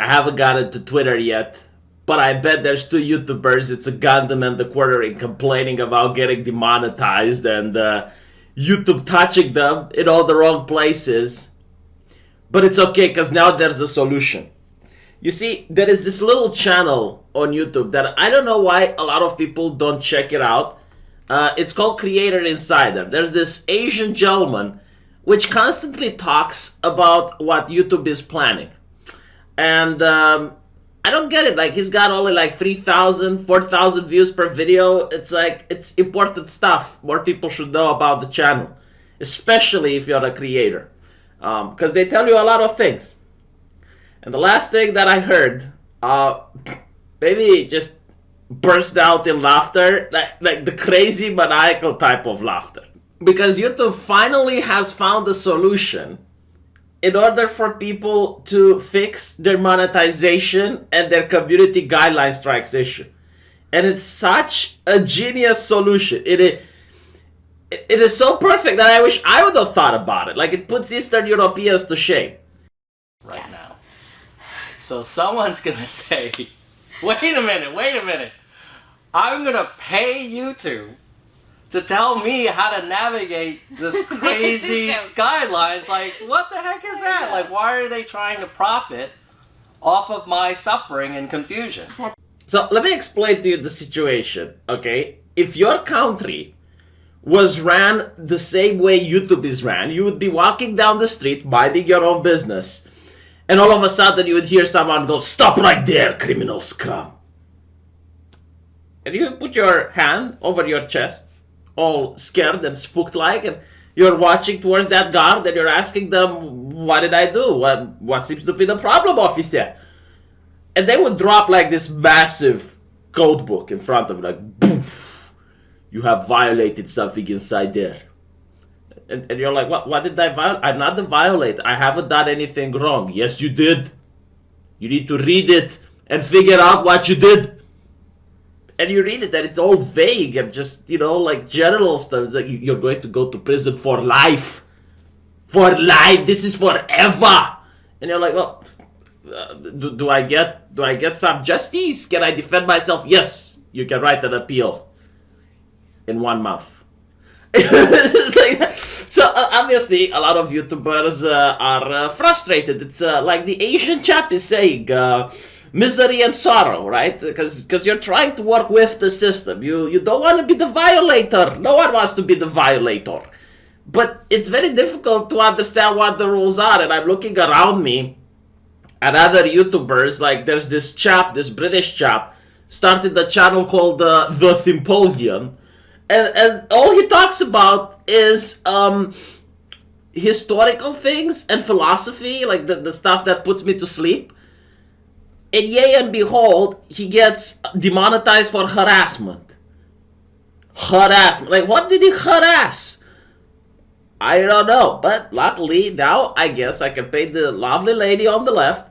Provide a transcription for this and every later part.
I haven't got it to Twitter yet, but I bet there's two YouTubers. It's a Gundam and the Quartering complaining about getting demonetized and YouTube touching them in all the wrong places. But it's okay because now there's a solution. You see, there is this little channel on YouTube that I don't know why a lot of people don't check it out. It's called Creator Insider. There's this Asian gentleman which constantly talks about what YouTube is planning. And I don't get it. Like, he's got only like 3,000, 4,000 views per video. It's like, it's important stuff. More people should know about the channel, especially if you're a creator. Because they tell you a lot of things. And the last thing that I heard, maybe just burst out in laughter, like the crazy maniacal type of laughter. Because YouTube finally has found a solution in order for people to fix their monetization and their community guideline strikes issue. And it's such a genius solution. It is so perfect that I wish I would have thought about it. Like, it puts Eastern Europeans to shame. Right now. So someone's gonna say, wait a minute. I'm gonna pay YouTube to tell me how to navigate this crazy guidelines. Like, what the heck is that? Like, why are they trying to profit off of my suffering and confusion? So let me explain to you the situation, okay? If your country was ran the same way YouTube is ran, you would be walking down the street, minding your own business, and all of a sudden you would hear someone go, "Stop right there, criminal scum." And you put your hand over your chest, all scared and spooked like, and you're watching towards that guard and you're asking them, "What did I do? What seems to be the problem, officer?" And they would drop like this massive code book in front of you, like, "Boof, you have violated something inside there." And you're like, what did I violate? I'm not the violator. I haven't done anything wrong. Yes, you did. You need to read it and figure out what you did. And you read it and it's all vague and just, like general stuff. It's like, you're going to go to prison for life. For life. This is forever. And you're like, well, do I get some justice? Can I defend myself? Yes, you can write an appeal in 1 month. It's like, so obviously a lot of YouTubers are frustrated. It's like the Asian chap is saying, misery and sorrow, right? Because you're trying to work with the system. You don't want to be the violator. No one wants to be the violator. But it's very difficult to understand what the rules are. And I'm looking around me at other YouTubers. Like, there's this chap, this British chap, started a channel called The Symposium. And all he talks about is historical things and philosophy, like the stuff that puts me to sleep. And yea and behold, he gets demonetized for harassment. Harassment. Like, what did he harass? I don't know. But luckily, now I guess I can pay the lovely lady on the left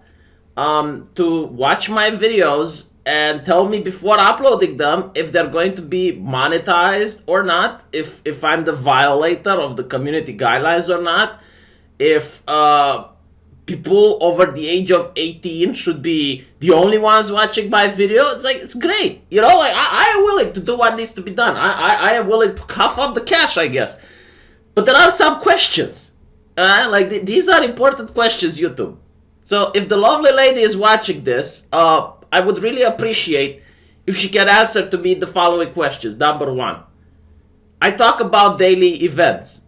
to watch my videos and tell me before uploading them if they're going to be monetized or not, if I'm the violator of the community guidelines or not, if people over the age of 18 should be the only ones watching my video. It's like, it's great. Like, I am willing to do what needs to be done. I am willing to cough up the cash, I guess. But there are some questions. Like, these are important questions, YouTube. So if the lovely lady is watching this, I would really appreciate if she can answer to me the following questions. Number one, I talk about daily events,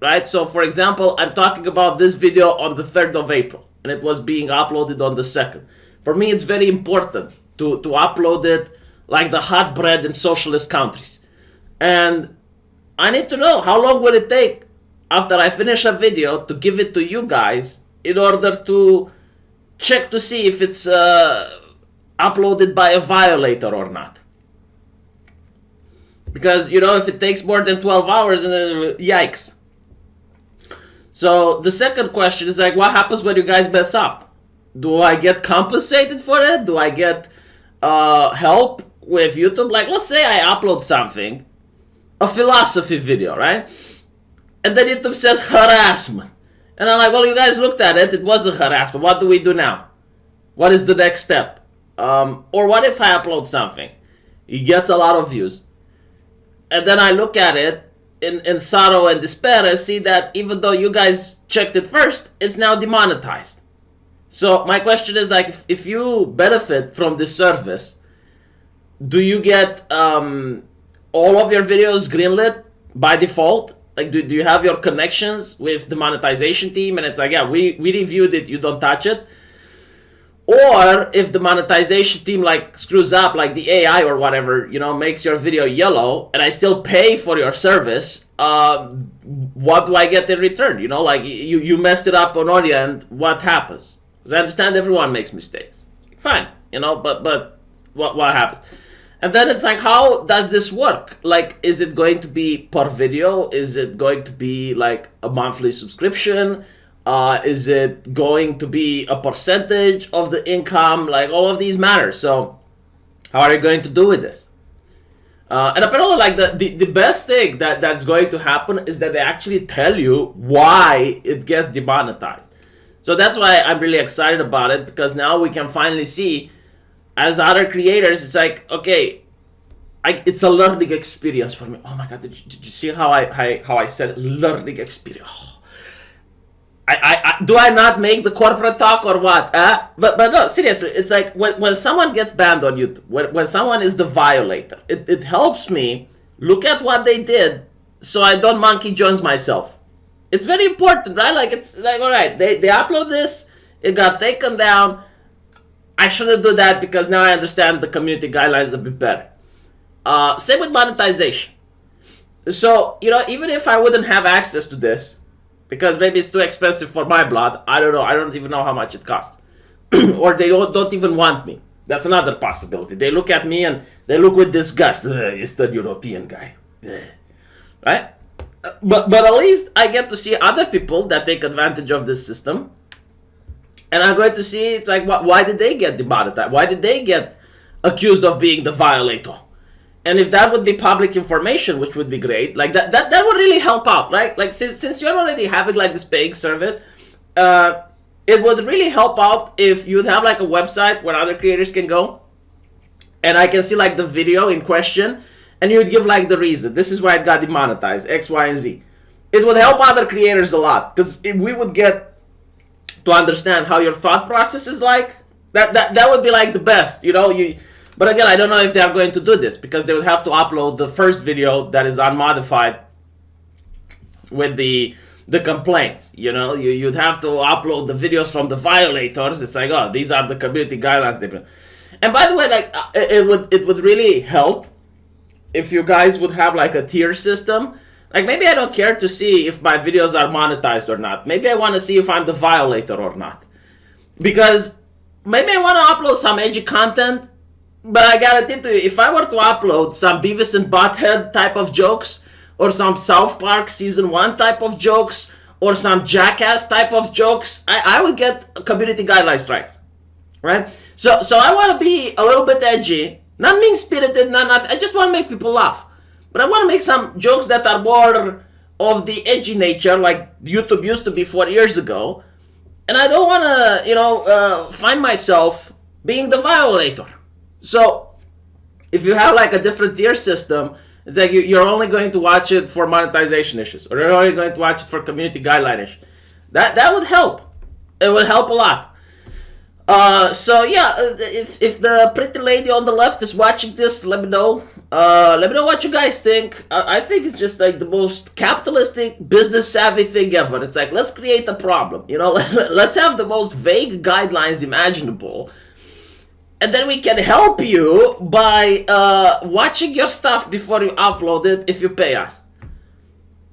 right? So for example, I'm talking about this video on the 3rd of April, and it was being uploaded on the 2nd. For me, it's very important to upload it like the hot bread in socialist countries. And I need to know how long will it take after I finish a video to give it to you guys in order to check to see if it's uploaded by a violator or not. Because, if it takes more than 12 hours, yikes. So the second question is like, what happens when you guys mess up? Do I get compensated for it? Do I get help with YouTube? Like, let's say I upload something, a philosophy video, right? And then YouTube says harassment. And I'm like, well, you guys looked at it. It wasn't harassment. What do we do now? What is the next step? Or what if I upload something? It gets a lot of views. And then I look at it in sorrow and despair and see that even though you guys checked it first, it's now demonetized. So my question is like, if you benefit from this service, do you get all of your videos greenlit by default? Like, do you have your connections with the monetization team? And it's like, yeah, we reviewed it, you don't touch it. Or if the monetization team like screws up, like the AI or whatever, makes your video yellow, and I still pay for your service, what do I get in return? Like you messed it up on audio, and what happens? Because I understand everyone makes mistakes. Fine, but what happens? And then it's like, how does this work? Like, is it going to be per video? Is it going to be like a monthly subscription? Is it going to be a percentage of the income? Like, all of these matter. So how are you going to do with this? And apparently, like the best thing that's going to happen is that they actually tell you why it gets demonetized. So that's why I'm really excited about it, because now we can finally see, as other creators, it's like, okay, it's a learning experience for me. Oh my God, did you see how I said learning experience? Oh. Do I not make the corporate talk or what? But no, seriously, it's like when someone gets banned on YouTube, when someone is the violator, it helps me look at what they did so I don't monkey Jones myself. It's very important, right? Like, it's like, all right, they upload this, it got taken down. I shouldn't do that because now I understand the community guidelines a bit better. Same with monetization. So, even if I wouldn't have access to this, because maybe it's too expensive for my blood, I don't know. I don't even know how much it costs. Or they don't even want me. That's another possibility. They look at me and they look with disgust. Eastern European guy. Right? But at least I get to see other people that take advantage of this system. And I'm going to see, it's like, why did they get demonetized? Why did they get accused of being the violator? And if that would be public information, which would be great, like that would really help out, right? Like, since you're already having like this paying service, it would really help out if you'd have like a website where other creators can go, and I can see like the video in question, and you would give like the reason. This is why it got demonetized, X, Y, and Z. It would help other creators a lot, because if we would get to understand how your thought process is like, that would be like the best, But again, I don't know if they are going to do this, because they would have to upload the first video that is unmodified with the complaints. You'd have to upload the videos from the violators. It's like, oh, these are the community guidelines. And by the way, like it would really help if you guys would have like a tier system. Like, maybe I don't care to see if my videos are monetized or not. Maybe I want to see if I'm the violator or not, because maybe I want to upload some edgy content. But I guarantee to you, if I were to upload some Beavis and Butthead type of jokes, or some South Park Season 1 type of jokes, or some Jackass type of jokes, I would get community guideline strikes, right? So I want to be a little bit edgy, not mean-spirited, not nothing. I just want to make people laugh. But I want to make some jokes that are more of the edgy nature, like YouTube used to be 4 years ago. And I don't want to, find myself being the violator. So, if you have like a different tier system, it's like you're only going to watch it for monetization issues, or you're only going to watch it for community guideline issues. That would help. It would help a lot. So yeah, if the pretty lady on the left is watching this, let me know. Let me know what you guys think. I think it's just like the most capitalistic, business savvy thing ever. It's like, let's create a problem. Let's have the most vague guidelines imaginable. And then we can help you by watching your stuff before you upload it if you pay us.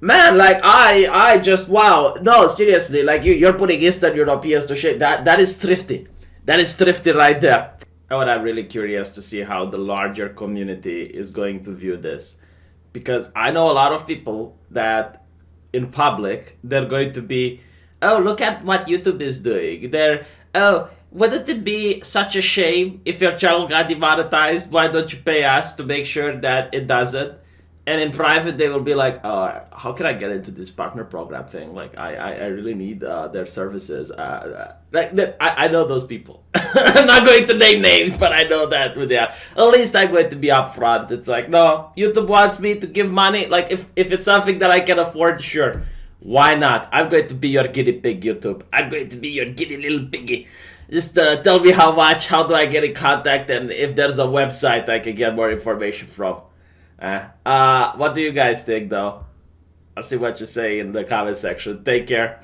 Man, like, I just, wow. No, seriously, like, you're putting Eastern Europeans to shame. That is thrifty. That is thrifty right there. And I'm really curious to see how the larger community is going to view this. Because I know a lot of people that in public, they're going to be, oh, look at what YouTube is doing. Wouldn't it be such a shame if your channel got demonetized? Why don't you pay us to make sure that it doesn't? And in private, they will be like, how can I get into this partner program thing? Like, I really need their services. Like that, I know those people. I'm not going to name names, but I know that. Yeah, at least I'm going to be upfront. It's like, no, YouTube wants me to give money. Like, if it's something that I can afford, sure. Why not? I'm going to be your guinea pig, YouTube. I'm going to be your guinea little piggy. Just tell me how much, how do I get in contact, and if there's a website I can get more information from. What do you guys think, though? I'll see what you say in the comment section. Take care.